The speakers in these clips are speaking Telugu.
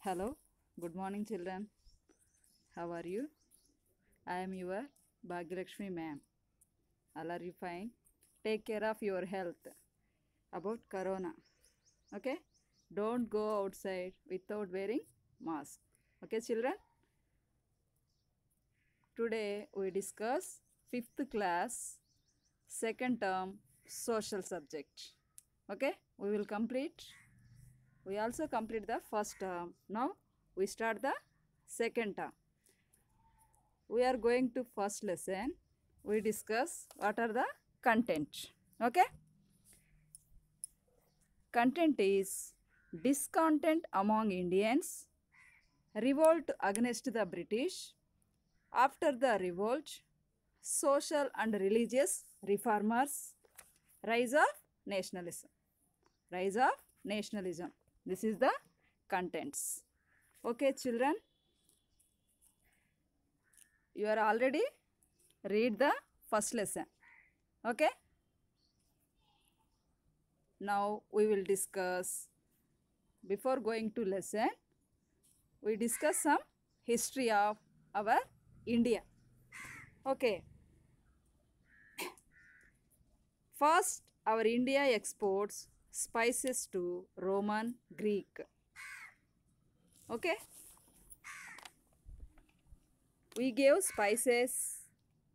Hello, good morning, children. How are you? I am your Bhagyalakshmi ma'am. All are you fine? Take care of your health. About corona, okay? Don't go outside without wearing mask. Okay, children? Today we discuss 5th class, second term, social subject. Okay? We will complete. We also complete the first term. Now we start the second term. We are going to first lesson. We discuss what are the content. Okay? Content is discontent among Indians, revolt against the British, after the revolt, social and religious reformers, rise of nationalism. Rise of nationalism. This is the contents. Okay, children? You are already read the first lesson. Okay? Now we will discuss, before going to lesson, we discuss some history of our India. Okay. First, our India exports spices to Roman Greek. Okay. We gave spices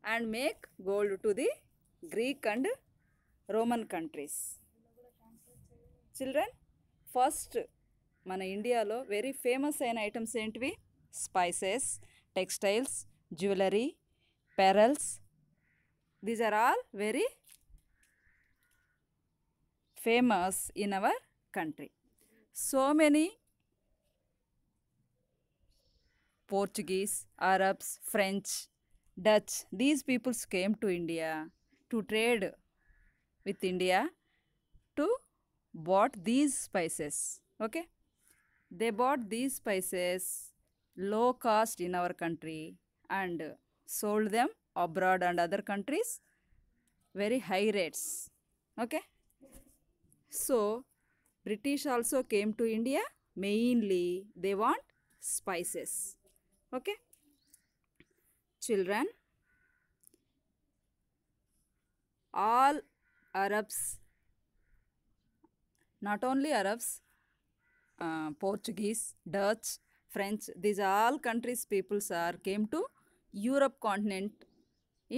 and make gold to the Greek and Roman countries. Children, first మన ఇండియాలో వెరీ ఫేమస్ అయిన ఐటమ్స్ ఏంటివి? Spices, textiles, jewellery, pearls. These are all very famous in our country. So many Portuguese, Arabs, French, Dutch, these peoples came to India to trade with India to bought these spices. Okay, they bought these spices low cost in our country and sold them abroad and other countries very high rates. Okay, so British also came to India. Mainly they want spices. Okay, children, all Arabs, not only Arabs, Portuguese, Dutch, French, these all countries peoples are came to Europe continent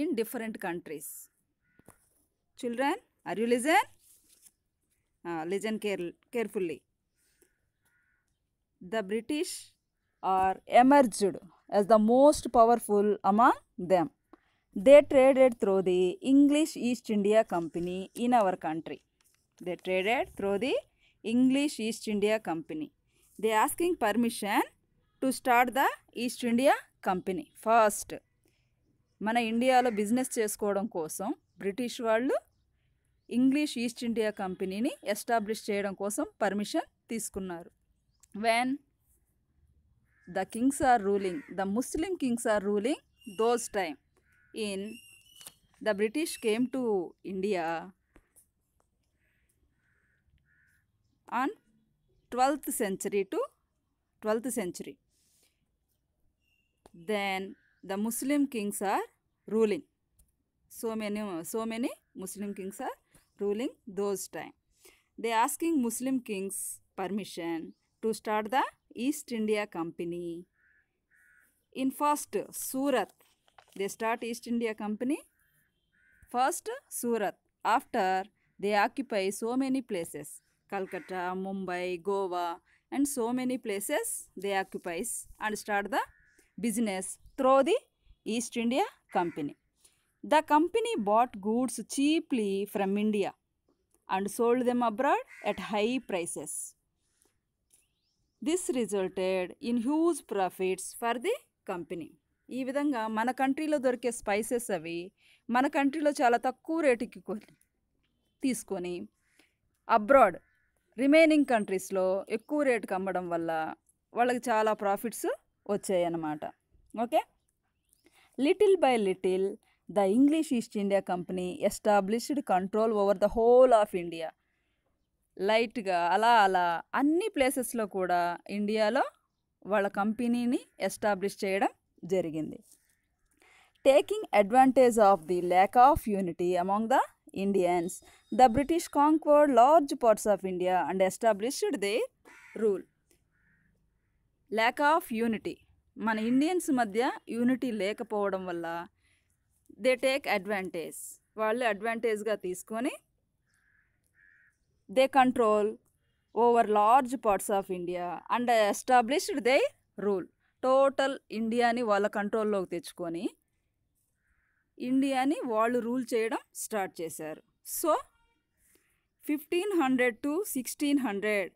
in different countries. Children, are you listen? Listen carefully. The British are emerged as the most powerful among them. They traded through the English East India Company in our country. They traded through the English East India Company. They asking permission to start the East India Company. First, మన ఇండియాలో బిజినెస్ చేసుకోవడం కోసం బ్రిటిష్ వాళ్ళు ఇంగ్లీష్ ఈస్ట్ ఇండియా కంపెనీని ఎస్టాబ్లిష్ చేయడం కోసం పర్మిషన్ తీసుకున్నారు. When the kings are ruling, the Muslim kings are ruling those time in the British came to India on 12th century to 12th century. Then the Muslim kings are ruling. So many Muslim kings are ruling those time. They asking Muslim kings permission to start the East India Company. In first Surat, they start East India Company. First Surat. After they occupy so many places. Calcutta, Mumbai, Goa, and so many places they occupies and start the business through the East India Company. The company bought goods cheaply from India and sold them abroad at high prices. This resulted in huge profits for the company. ఈ విధంగా మన కంట్రీలో దొరికే స్పైసెస్ అవి మన కంట్రీలో చాలా తక్కువ రేటుకి తీసుకొని అబ్రాడ్ రిమైనింగ్ కంట్రీస్లో ఎక్కువ రేటుకి అమ్మడం వల్ల వాళ్ళకి చాలా ప్రాఫిట్స్ వచ్చాయి అన్నమాట. Okay, little by little the English East India company established control over the whole of India. లైట్గా అలా అలా అన్ని ప్లేసెస్లో కూడా ఇండియాలో వాళ్ళ కంపెనీని ఎస్టాబ్లిష్ చేయడం జరిగింది. Taking advantage of the lack of unity among the Indians, the British conquered large parts of India and established their rule. Lack of unity, మన ఇండియన్స్ మధ్య యూనిటీ లేకపోవడం వల్ల దే టేక్ అడ్వాంటేజ్, వాళ్ళు అడ్వాంటేజ్గా తీసుకొని they control over large parts of India and established they rule. Total ఇండియాని వాళ్ళ కంట్రోల్లోకి తెచ్చుకొని ఇండియాని వాళ్ళు రూల్ చేయడం స్టార్ట్ చేశారు. సో 1500 to 1600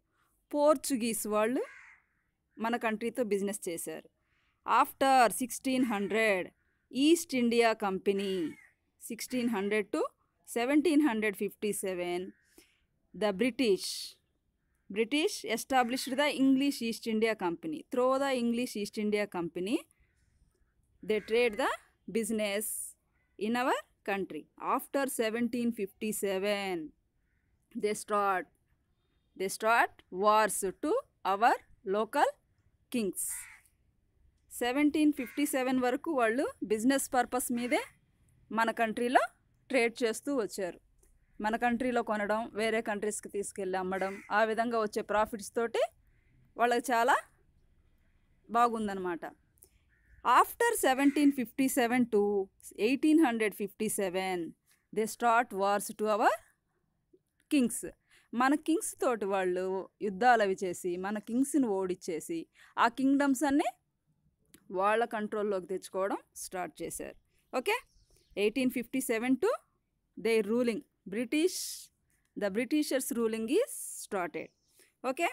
పోర్చుగీస్ వాళ్ళు మన కంట్రీతో బిజినెస్ చేశారు. After 1600 east India company, 1600 to 1757 the British established the English East India Company. Through the English East India Company, they trade the business in our country. After 1757, they start wars to our local kings. 1757 వరకు వాళ్ళు బిజినెస్ పర్పస్ మీదే మన కంట్రీలో ట్రేడ్ చేస్తూ వచ్చారు. మన కంట్రీలో కొనడం, వేరే కంట్రీస్కి తీసుకెళ్ళి అమ్మడం, ఆ విధంగా వచ్చే ప్రాఫిట్స్ తోటి వాళ్ళకి చాలా బాగుందన్నమాట. After 1757 to 1857 they start wars to our kings. మన కింగ్స్ తోటి వాళ్ళు యుద్ధాలు అవి చేసి మన కింగ్స్ని ఓడిచ్చేసి ఆ కింగ్డమ్స్ అన్నీ వాళ్ళ కంట్రోల్లోకి తెచ్చుకోవడం స్టార్ట్ చేశారు. Okay, 1857 to they ruling the Britishers ruling is started. Okay,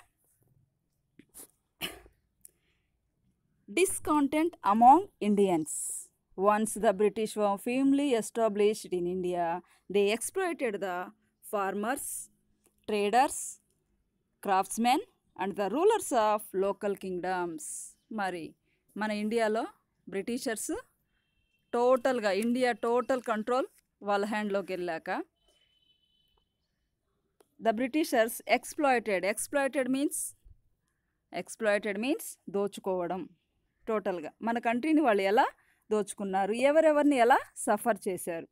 discontent among Indians. Once the British were firmly established in India, they exploited the farmers, traders, craftsmen and the rulers of local kingdoms. మరి మన ఇండియాలో బ్రిటిషర్స్ టోటల్గా ఇండియా టోటల్ కంట్రోల్ వాళ్ళ హ్యాండ్లోకి వెళ్ళాక the Britishers exploited means దోచుకోవడం. టోటల్గా మన కంట్రీని వాళ్ళు ఎలా దోచుకున్నారు, ఎవరెవరిని ఎలా సఫర్ చేశారు.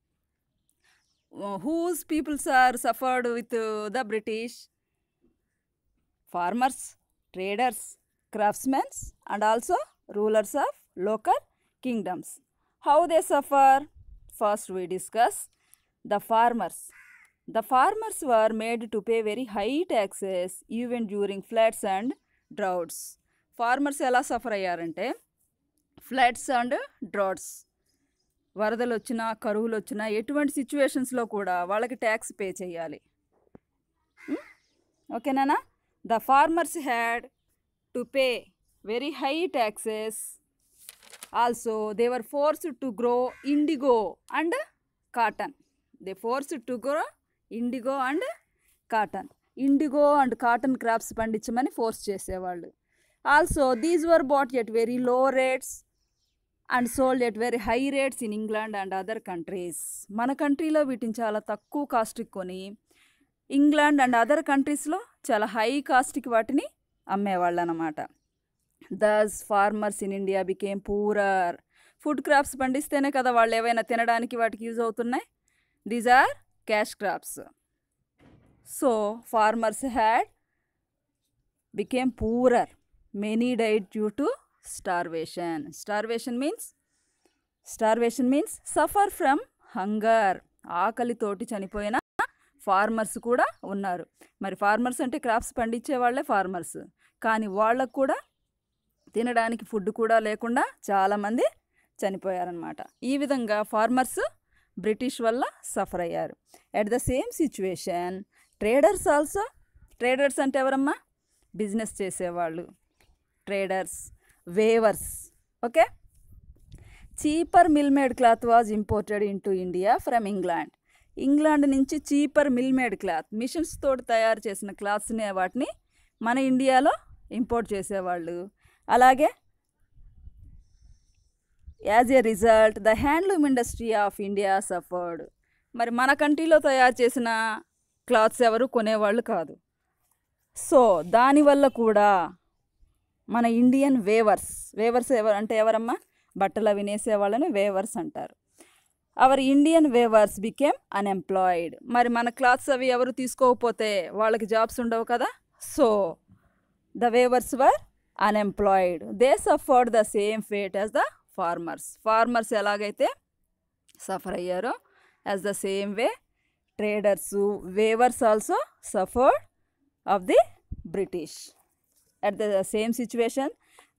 whose peoples are suffered with the British? Farmers, traders, craftsmen and also rulers of local kingdoms. How they suffer? First we discuss the farmers. The farmers were made to pay very high taxes even during floods and droughts. Farmers ఎలా సఫర్ అయ్యారంటే ఫ్లడ్స్ అండ్ డ్రాట్స్, వరదలు వచ్చినా కరువులు వచ్చినా ఎటువంటి సిచ్యువేషన్స్లో కూడా వాళ్ళకి ట్యాక్స్ పే చేయాలి. ఓకేనా? The farmers had to pay very high taxes. Also they were forced to grow indigo and cotton. They forced to grow indigo and cotton. Indigo and cotton crops పండించమని ఫోర్స్ చేసేవాళ్ళు. Also these were bought at very low rates and sold at very high rates in England and other countries. మన కంట్రీలో వీటిని చాలా తక్కువ కాస్ట్కి కొని ఇంగ్లాండ్ అండ్ అదర్ కంట్రీస్లో చాలా హై కాస్ట్కి వాటిని అమ్మేవాళ్ళు అన్నమాట. Thus farmers in India became poorer. Food crops పండిస్తేనే కదా వాళ్ళు ఏవైనా తినడానికి వాటికి యూజ్ అవుతున్నాయి. These are cash crops. So farmers had became poorer. Many died due to starvation. Starvation means suffer from hunger. ఆకలి తోటి చనిపోయిన ఫార్మర్స్ కూడా ఉన్నారు. మరి ఫార్మర్స్ అంటే క్రాప్స్ పండించే వాళ్ళే ఫార్మర్స్, కానీ వాళ్ళకు కూడా తినడానికి ఫుడ్ కూడా లేకుండా చాలామంది చనిపోయారనమాట. ఈ విధంగా ఫార్మర్స్ బ్రిటిష్ వల్ల సఫర్ అయ్యారు. At the same situation traders also. Traders అంటే ఎవరమ్మా? బిజినెస్ చేసేవాళ్ళు. Traders, weavers. Okay, cheaper mill made cloth was imported into India from England. England నుంచి cheaper mill made cloth, machines తోటి తయారు చేసిన క్లాత్స్ని వాటిని మన ఇండియాలో ఇంపోర్ట్ చేసేవాళ్ళు. అలాగే as a result the handloom industry of India suffered. మరి మన కంట్రీలో తయారు చేసిన క్లాత్స్ ఎవరు కొనేవాళ్ళు కాదు. సో దానివల్ల కూడా మన ఇండియన్ వేవర్స్. వేవర్స్ అంటే ఎవరమ్మా? బట్టలు అవి నేసే వాళ్ళని వేవర్స్ అంటారు. Our Indian weavers became unemployed. మరి మన క్లాత్స్ అవి ఎవరు తీసుకోకపోతే వాళ్ళకి జాబ్స్ ఉండవు కదా. So the weavers were unemployed. They suffered the same fate as the farmers. Farmers ఎలాగైతే సఫర్ అయ్యారో as the same way traders, weavers also suffered of the British. At the same situation,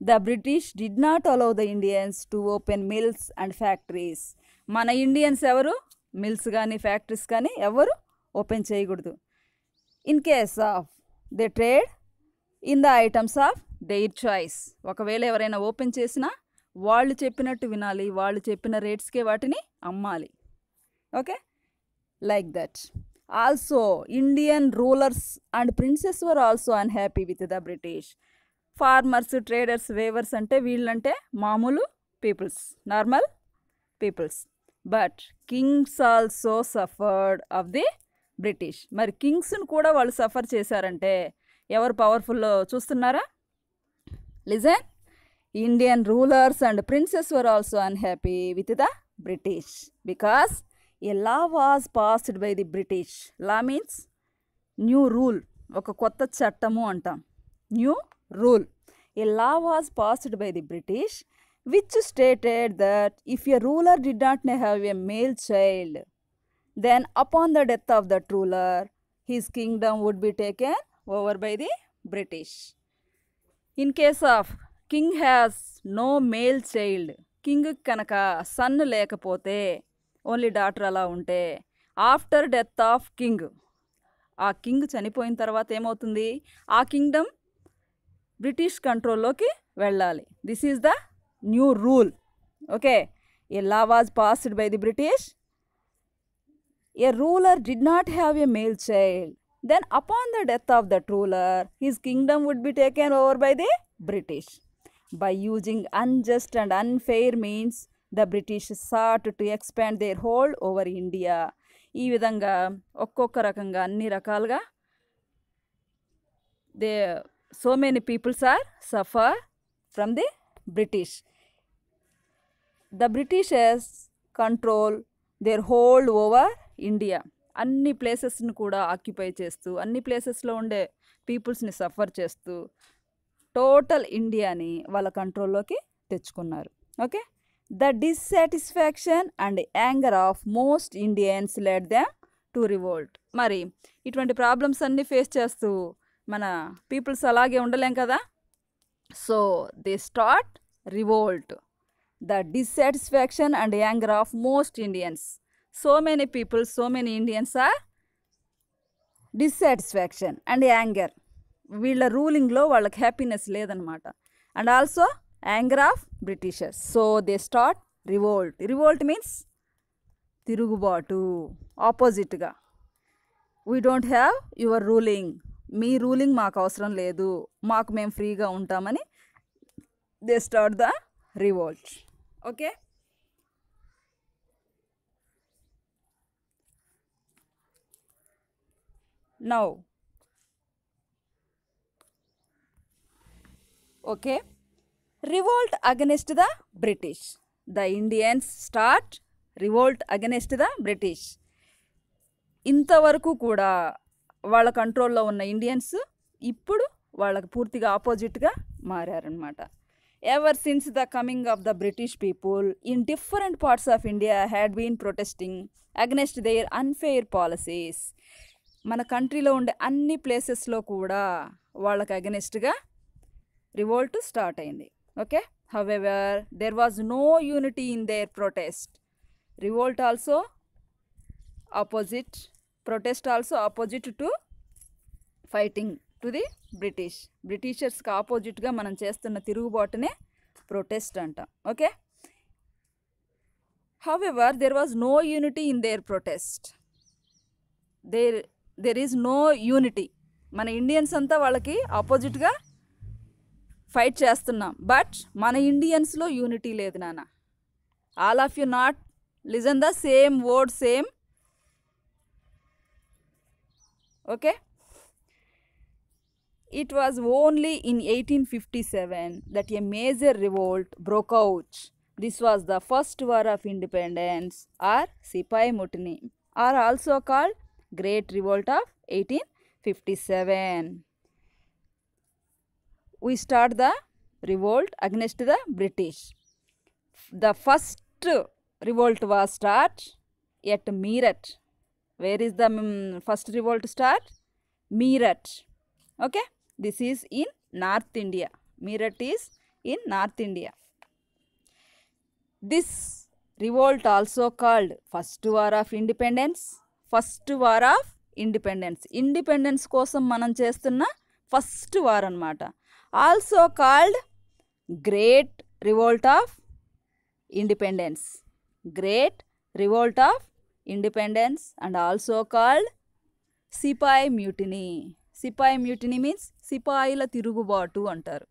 the British did not allow the Indians to open mills and factories. మన ఇండియన్స్ ఎవరు మిల్స్ కానీ ఫ్యాక్టరీస్ కానీ ఎవరు ఓపెన్ చేయకూడదు. In case of they trade in the items of their choice. ఒకవేళ ఎవరైనా ఓపెన్ చేసినా వాళ్ళు చెప్పినట్టు వినాలి, వాళ్ళు చెప్పిన రేట్స్కే వాటిని అమ్మాలి. Okay, like that. Also, Indian rulers and princes were also unhappy with the British. Farmers, traders, weavers అంటే వీళ్ళంటే మామూలు peoples, normal peoples. But kings also suffered of the British. మరి కింగ్స్ని కూడా వాళ్ళు సఫర్ చేశారంటే ఎవరు పవర్ఫుల్లో చూస్తున్నారా? Listen. Indian rulers and princes were also unhappy with the British because a law was passed by the British. Law means new rule. ఒక కొత్త చట్టము అంటాం. New rule. A law was passed by the British which stated that if a ruler did not have a male child, then upon the death of that ruler, his kingdom would be taken over by the British. In case of king has no male child, king కనుక సన్ లేకపోతే ఓన్లీ డాటర్ అలా ఉంటే ఆఫ్టర్ డెత్ ఆఫ్ కింగ్, ఆ కింగ్ చనిపోయిన తర్వాత ఏమవుతుంది? ఆ కింగ్డమ్ బ్రిటిష్ కంట్రోల్లోకి వెళ్ళాలి. This is the new rule. Okay, a law was passed by the British. A ruler did not have a male child, then upon the death of that ruler his kingdom would be taken over by the British. By using unjust and unfair means the British sought to expand their hold over India. ఈ విధంగా ఒక్కొక్క రకంగా అన్ని రకాలుగా so many peoples are suffer from the British. The Britishers control their hold over India. అన్ని ప్లేసెస్ని కూడా ఆక్యుపై చేస్తూ, అన్ని ప్లేసెస్లో ఉండే పీపుల్స్ని సఫర్ చేస్తూ టోటల్ ఇండియాని వాళ్ళ కంట్రోల్లోకి తెచ్చుకున్నారు. Okay, the dissatisfaction and anger of most Indians led them to revolt. మరి ఇటువంటి ప్రాబ్లమ్స్ అన్నీ ఫేస్ చేస్తూ మన పీపుల్స్ అలాగే ఉండలేం కదా. So they start revolt. The dissatisfaction and anger of most Indians. So many people, so many Indians are dissatisfaction and anger. వీళ్ళ రూలింగ్లో వాళ్ళకి హ్యాపీనెస్ లేదనమాట. And also anger of Britishers. So they start revolt. Revolt means తిరుగుబాటు, ఆపోజిట్గా. we don't have your ruling. Me ruling మాకు అవసరం లేదు, మాకు మేము ఫ్రీగా ఉంటామని they start the revolt. Okay. Now, okay, revolt against the British. The Indians start revolt against the British. ఇంతవరకు కూడా వాళ్ళ కంట్రోల్లో ఉన్న ఇండియన్స్ ఇప్పుడు వాళ్ళకి పూర్తిగా ఆపోజిట్గా మారారనమాట. Ever since the coming of the British people in different parts of India had been protesting against their unfair policies. మన కంట్రీలో ఉండే అన్ని ప్లేసెస్లో కూడా వాళ్ళకి అగెనిస్ట్గా రివోల్ట్ స్టార్ట్ అయింది. Okay, however there was no unity in their protest. Revolt also opposite, protest also opposite to fighting to the British. బ్రిటిషర్స్కి ఆపోజిట్గా మనం చేస్తున్న తిరుగుబాటునే ప్రొటెస్ట్ అంటాం. Okay, however there was no unity in their protest. There is no unity. మన ఇండియన్స్ అంతా వాళ్ళకి ఆపోజిట్గా ఫైట్ చేస్తున్నాం, బట్ మన ఇండియన్స్లో యూనిటీ లేదు నాన్న. All of you not listen the same word same. Okay, It was only in 1857 that a major revolt broke out. This was the first war of independence, or Sipai Mutiny, or also called Great Revolt of 1857. We start the revolt against the British. The first revolt was start at Meerut. Where is the first revolt start? Meerut. Okay, this is in North India. Meerut is in North India. This revolt also called First War of Independence. First War of Independence. Independence కోసం మనం చేస్తున్న ఫస్ట్ వార్ అన్నమాట. Also called Great Revolt of Independence. Great Revolt of Independence, and also called Sipai Mutiny. Sipai Mutiny means సిపాయిల తిరుగుబాటు అంటారు.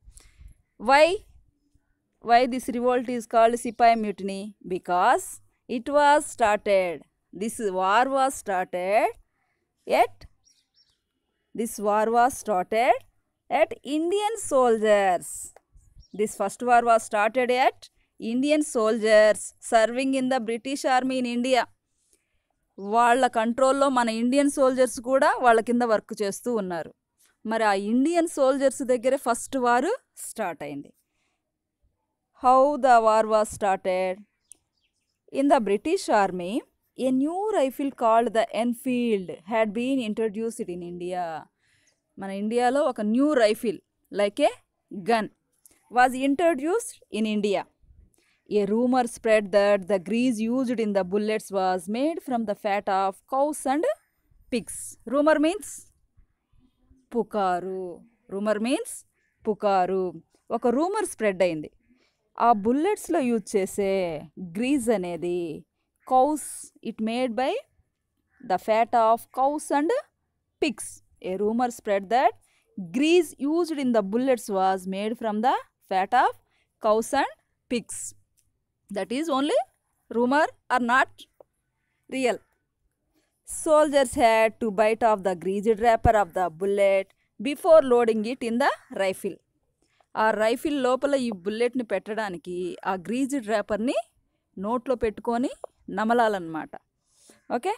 Why this revolt is called Sipai Mutiny? Because it was started, this war was started at Indian soldiers. This first war was started at Indian soldiers serving in the British Army in India. వాళ్ళ కంట్రోల్లో మన ఇండియన్ సోల్జర్స్ కూడా వాళ్ళ కింద వర్క్ చేస్తూ ఉన్నారు. మరి ఆ ఇండియన్ సోల్జర్స్ దగ్గరే ఫస్ట్ వార్ స్టార్ట్ అయింది. How the war was started? In the British army a new rifle called the Enfield had been introduced in India. మన ఇండియాలో ఒక new rifle like a gun was introduced in India. A rumor spread that the grease used in the bullets was made from the fat of cows and pigs. Rumor means పుకారు. రూమర్ మీన్స్ పుకారు. ఒక రూమర్ స్ప్రెడ్ అయింది. ఆ బుల్లెట్స్లో యూజ్ చేసే గ్రీజ్ అనేది cows, it made by the fat of cows and pigs. A rumour spread that grease used in the bullets was made from the fat of cows and pigs. That is only rumor or not real. Soldiers had to bite off the greased wrapper of the bullet before loading it in the rifle. ఆ రైఫిల్ లోపల ఈ బుల్లెట్ని పెట్టడానికి ఆ గ్రీజ్డ్ ర్యాపర్ని నోట్లో పెట్టుకొని నమలాలన్నమాట. Okay,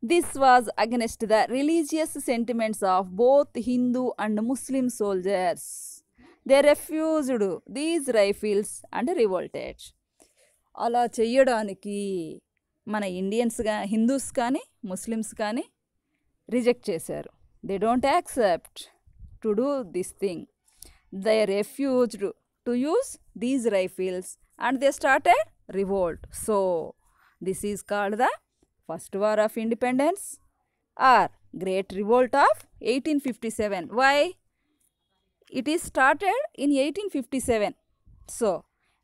this was against the religious sentiments of both Hindu and Muslim soldiers. They refused these rifles and revolted. అలా చెయ్యడానికి మన హిందూస్ కానీ ముస్లిమ్స్ కానీ రిజెక్ట్ చేశారు. They don't accept to do this thing. They refused to use these rifles and they started revolt. So this is called the first war of independence are great revolt of 1857. Why? It is started in 1857. So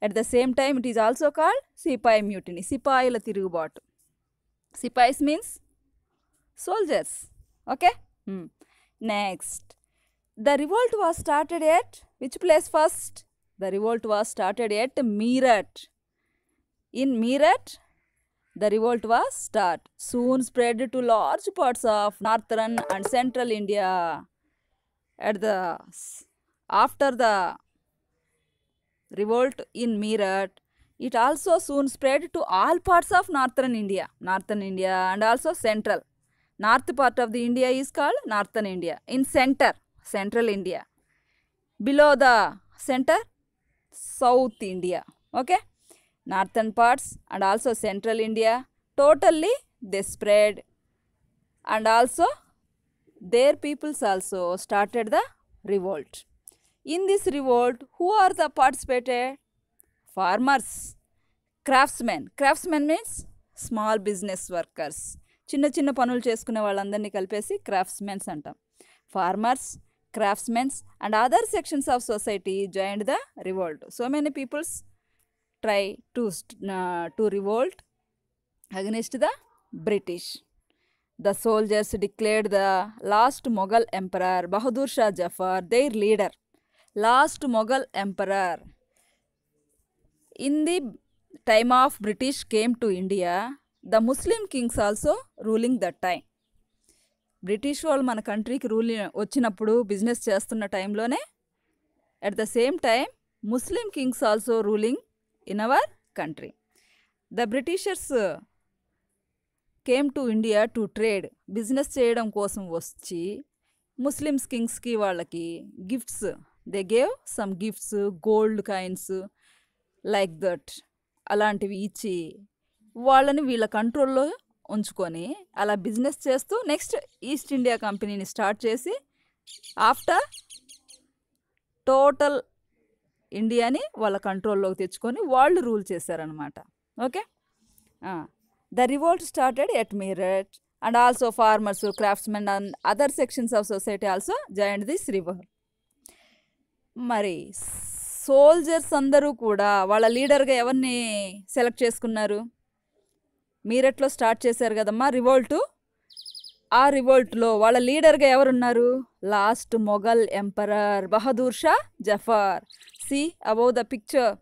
at the same time it is also called Sipai Mutiny. సిపాయిల తిరుగుబాటు. Sipais means soldiers. Okay. Next, the revolt was started at which place first? The revolt was started at Meerut. In Meerut the revolt was soon spread to large parts of northern and central India. After the revolt in Meerut, it also soon spread to all parts of northern India and also central. North part of the India is called northern India. In central India. Below the center, south India. Okay, northern parts and also central India, totally they spread, and also their peoples also started the revolt. In this revolt, who are the participated? Farmers, craftsmen. Craftsmen means small business workers. చిన్న పనులు చేసుకునే వాళ్ళందరినీ కలిపేసి క్రాఫ్ట్స్మెన్స్ అంటాం. Farmers, craftsmens and other sections of society joined the revolt. So many peoples try to revolt against the British. The soldiers declared the last Mughal emperor Bahadur Shah Jafar their leader. Last Mughal emperor. In the time of British came to India, the Muslim kings also ruling that time. British వాళ్ళు మన కంట్రీకి రూల్ వచ్చినప్పుడు బిజినెస్ చేస్తున్న టైంలోనే at the same time Muslim Kings also ruling in our country. The Britishers came to India to trade, business చేయడం కోసం వచ్చి ముస్లిమ్స్ కింగ్స్కి వాళ్ళకి gifts, they gave some gifts, gold coins like that అలాంటివి ఇచ్చి వాళ్ళని వీళ్ళ కంట్రోల్లో ఉంచుకొని అలా బిజినెస్ చేస్తూ నెక్స్ట్ ఈస్ట్ ఇండియా కంపెనీని స్టార్ట్ చేసి ఆఫ్టర్ టోటల్ ఇండియాని వాళ్ళ కంట్రోల్లోకి తెచ్చుకొని వాళ్ళు రూల్ చేశారనమాట. Okay, the revolt started at Meerut and also farmers, craftsmen and other sections of society also joined this revolt. మరి సోల్జర్స్ అందరూ కూడా వాళ్ళ లీడర్గా ఎవరిని సెలెక్ట్ చేసుకున్నారు? మీరట్లో స్టార్ట్ చేశారు కదమ్మా రివోల్టు. ఆ రివోల్ట్లో వాళ్ళ లీడర్గా ఎవరున్నారు? Last Mughal emperor Bahadur Shah Zafar. See above the picture,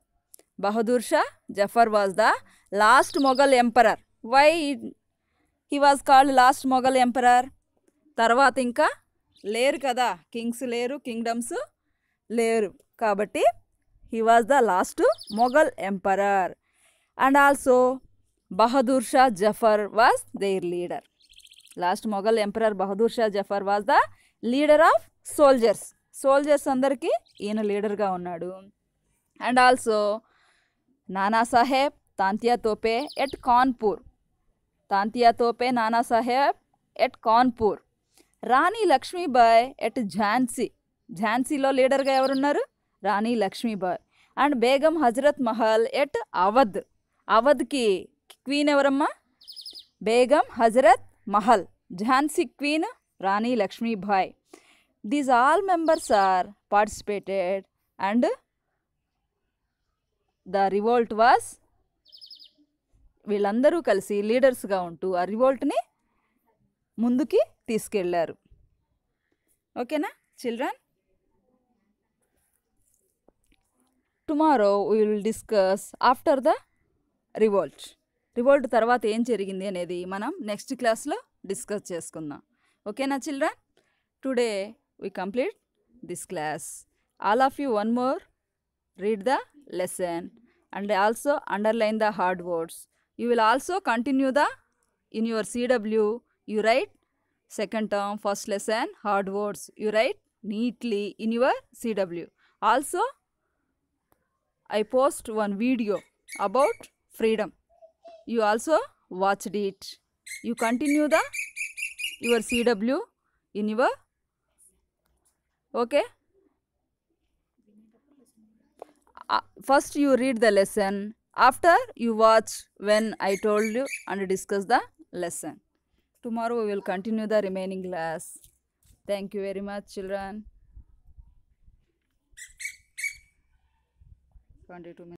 Bahadur Shah Zafar was the last Mughal emperor. Why he was called last Mughal emperor? తర్వాత ఇంకా లేరు కదా, కింగ్స్ లేరు, కింగ్డమ్స్ లేరు, కాబట్టి he was the last Mughal emperor. And also Bahadur Shah Zafar was their leader. Last Mughal emperor Bahadur Shah Zafar was the leader of soldiers. Soldiers అందరికీ ఈయన లీడర్గా ఉన్నాడు. అండ్ ఆల్సో నానా Sahib Tantia Tope at Kanpur, Tantia Tope Nana Sahib at Kanpur. Rani Lakshmibai at Jhansi, ఝాన్సీలో లీడర్గా ఎవరున్నారు? రాణి లక్ష్మీబాయ్. అండ్ బేగం హజరత్ మహల్ ఎట్ అవధ్, అవధ్కి క్వీన్ ఎవరమ్మా? Begum Hazrat Mahal. Jhansi queen Rani Lakshmibai. These all members are participated and the revolt was, వీళ్ళందరూ కలిసి లీడర్స్గా ఉంటూ ఆ రివోల్ట్ని ముందుకి తీసుకెళ్లారు. ఓకేనా children? Tomorrow we will discuss after the revolt. Revolt తర్వాత ఏం జరిగింది అనేది మనం నెక్స్ట్ క్లాస్లో డిస్కస్ చేసుకుందాం. ఓకేనా children? Today we complete this class. All of you one more read the lesson and also underline the hard words. You will also continue the in your CW. You write second term, first lesson, hard words. You write neatly in your CW. Also, I post one video about freedom. You also watched it. You continue the your CW in your, okay? First you read the lesson, after you watch when I told you and discuss the lesson. Tomorrow we will continue the remaining class. Thank you very much children. 22 minutes.